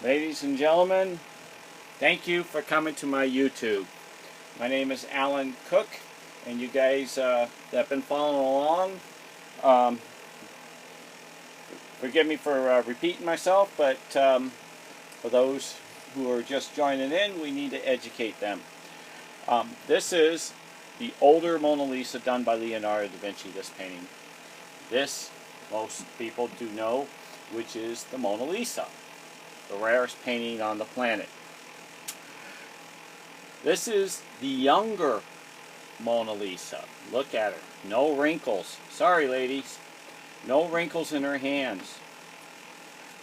Ladies and gentlemen, thank you for coming to my YouTube. My name is Alan Cook, and you guys that have been following along, forgive me for repeating myself, but for those who are just joining in, we need to educate them. This is the older Mona Lisa done by Leonardo da Vinci, this painting. This, most people do know, which is the Mona Lisa, the rarest painting on the planet. This is the younger Mona Lisa. Look at her. No wrinkles. Sorry, ladies. No wrinkles in her hands.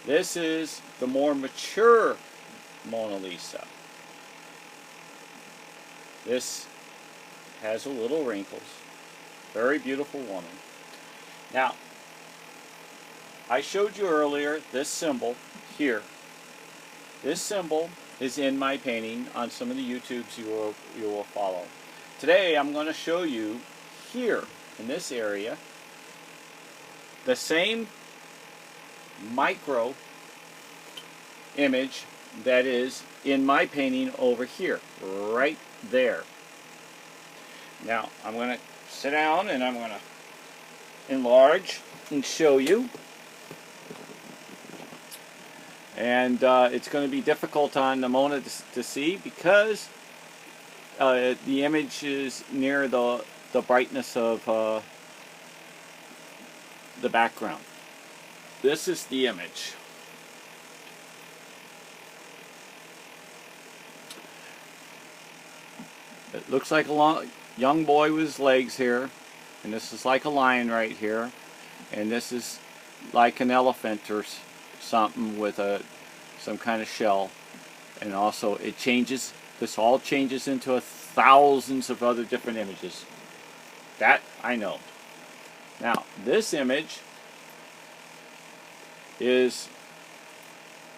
This is the more mature Mona Lisa. This has a little wrinkles. Very beautiful woman. Now, I showed you earlier this symbol here. This symbol is in my painting on some of the YouTubes you will follow. Today I'm going to show you here in this area the same micro image that is in my painting over here, right there. Now I'm going to sit down and I'm going to enlarge and show you. And it's going to be difficult on the Mona to see because the image is near the brightness of the background. This is the image. It looks like a young boy with his legs here, and this is like a lion right here, and this is like an elephant or something with some kind of shell. And also it changes, this all changes into thousands of other different images. That I know. Now this image is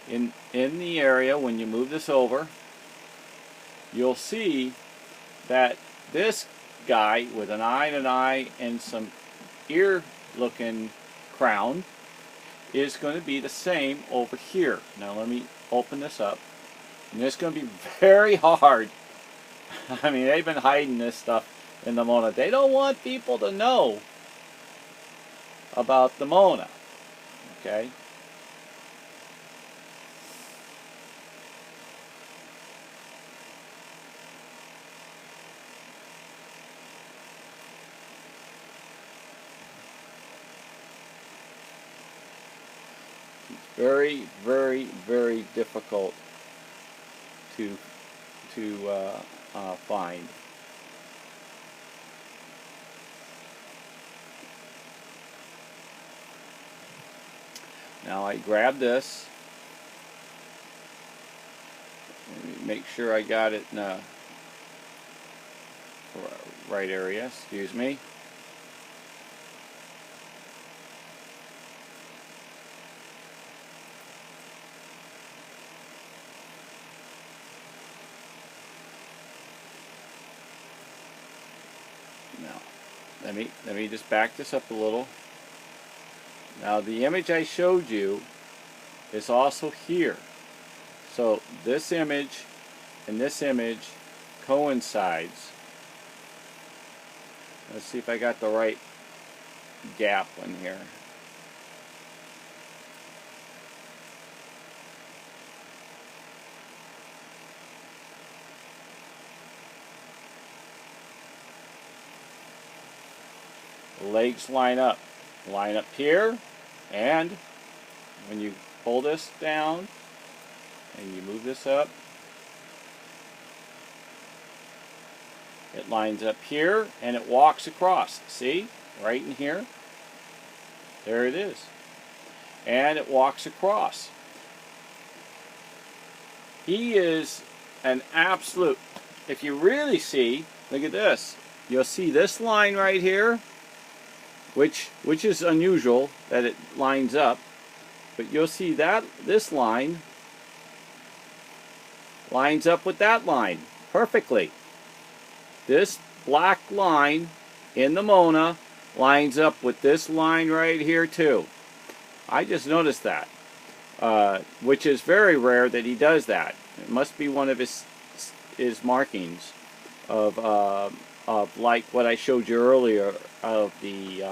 in the area. When you move this over, you'll see that this guy with an eye and some ear looking crown is going to be the same over here. Now let me open this up. And it's going to be very hard. I mean, they've been hiding this stuff in the Mona. They don't want people to know about the Mona. Okay? Very, very, very difficult to find. Now I grab this. Let me make sure I got it in the right area. Excuse me. Now, let me just back this up a little. Now the image I showed you is also here. So this image and this image coincides. Let's see if I got the right gap in here. The legs line up here, and when you pull this down and you move this up, it lines up here and it walks across. See? Right in here. There it is. And it walks across. He is an absolute, if you really see, look at this. You'll see this line right here, which is unusual that it lines up, but you'll see that this line lines up with that line perfectly. This black line in the Mona lines up with this line right here too. I just noticed that. which is very rare that he does that. It must be one of his markings of like what I showed you earlier of the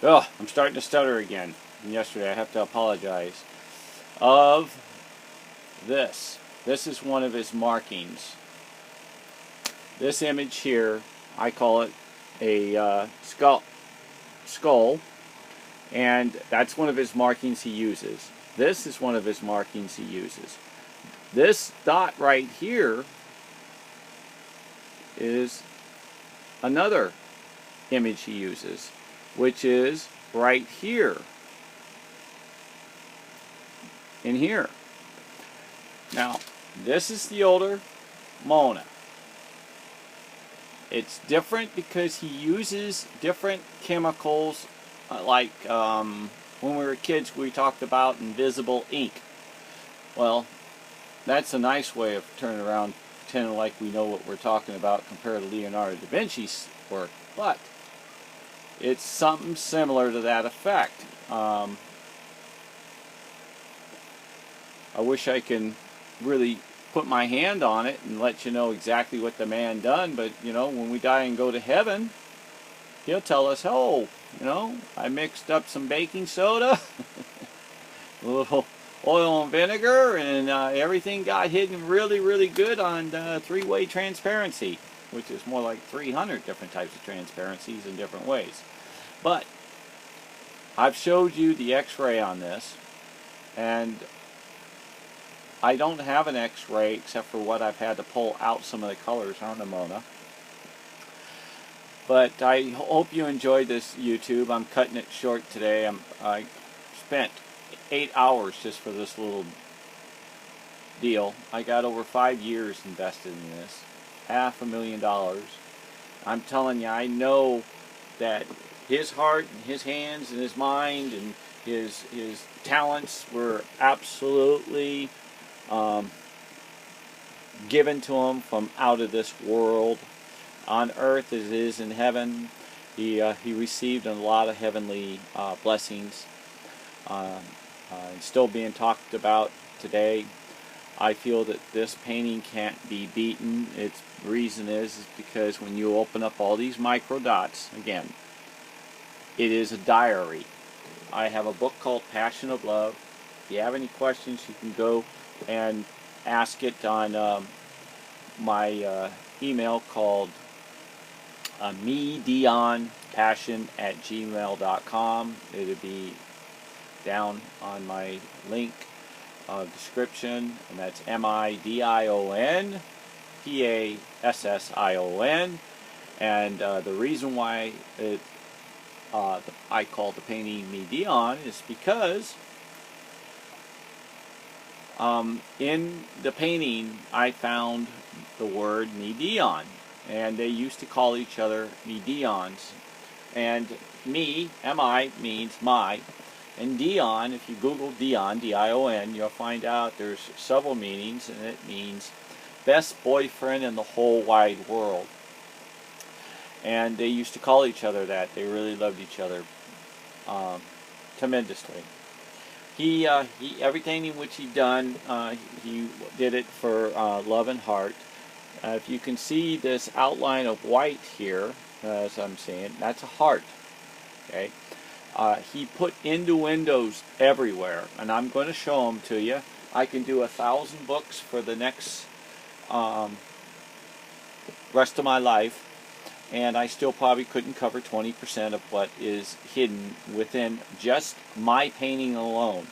oh, I'm starting to stutter again from yesterday. I have to apologize. Of this. This is one of his markings. This image here, I call it a skull, and that's one of his markings he uses. This is one of his markings he uses. This dot right here is another image he uses, which is right here. In here. Now, this is the older Mona. It's different because he uses different chemicals, like when we were kids we talked about invisible ink. Well, that's a nice way of turning around, pretending like we know what we're talking about compared to Leonardo da Vinci's work, but it's something similar to that effect. I wish I can really put my hand on it and let you know exactly what the man done, but you know, when we die and go to heaven, he'll tell us, oh, you know, I mixed up some baking soda, a little oil and vinegar, and everything got hidden really, really good on three-way transparency, which is more like 300 different types of transparencies in different ways. But I've showed you the X-ray on this, and I don't have an X-ray except for what I've had to pull out some of the colors on the Mona. But I hope you enjoyed this YouTube. I'm cutting it short today. I spent 8 hours just for this little deal. I got over 5 years invested in this. $500,000. I'm telling you, I know that his heart and his hands and his mind and his talents were absolutely given to him from out of this world. On earth as it is in heaven. He received a lot of heavenly blessings, and still being talked about today. I feel that this painting can't be beaten. Its reason is because when you open up all these micro dots, again, it is a diary. I have a book called Passion of Love. If you have any questions, you can go and ask it on my email called MIDIONPassion@gmail.com. It'll be down on my link description, and that's MIDIONPASSION. And the reason why I call the painting MiDion is because in the painting I found the word MiDion, and they used to call each other MiDions. And me, M-I, means my, and Dion, if you Google Dion, D-I-O-N, you'll find out there's several meanings, and it means best boyfriend in the whole wide world. And they used to call each other that. They really loved each other tremendously. Everything in which he done, he did it for love and heart. If you can see this outline of white here, as I'm saying, that's a heart. Okay, he put innuendos everywhere, and I'm going to show them to you. I can do 1,000 books for the next rest of my life, and I still probably couldn't cover 20% of what is hidden within just my painting alone.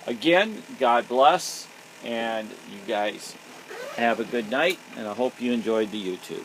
Again, God bless, and you guys have a good night, and I hope you enjoyed the YouTube.